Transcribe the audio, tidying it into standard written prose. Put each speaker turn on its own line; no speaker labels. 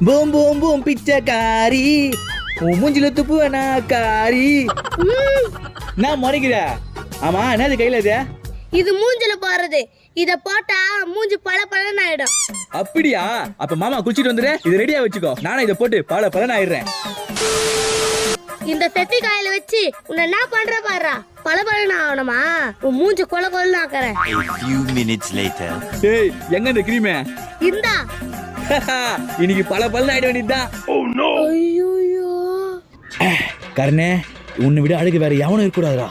Boom boom boom பிச்சைக்காரி உன் மூஞ்சில துப்புவனா காரி. நான் முறைக்கிற. ஆமா என்னது கையில இது?
இது மூஞ்சில போறது. இத போட்டா மூஞ்சி பல பலன்னு ஆயிடும்.
அப்படியா? அப்ப மாமா குளிச்சிட்டு வந்துரு, இது ரெடியா வச்சுக்கோ. நானே இதை போட்டு பல பலன்னு ஆயிடுறேன்.
இந்த பெப்பி காயில வச்சு உன்னை என்ன பண்ற பாரு. பல பலன்னு ஆகணுமா? உன் மூஞ்சி கொல கொலன்னு ஆக்குறேன்.
A few minutes later.
ஏய் எங்க இந்த கிரீம்?
இந்தா.
இன்னைக்கு பல பலன்னு ஆயிட வேண்டியதுதான்.
ஐயோ
கர்ணே, உன்னை விட அழகு வேற எவனும் இருக்க கூடாதுடா.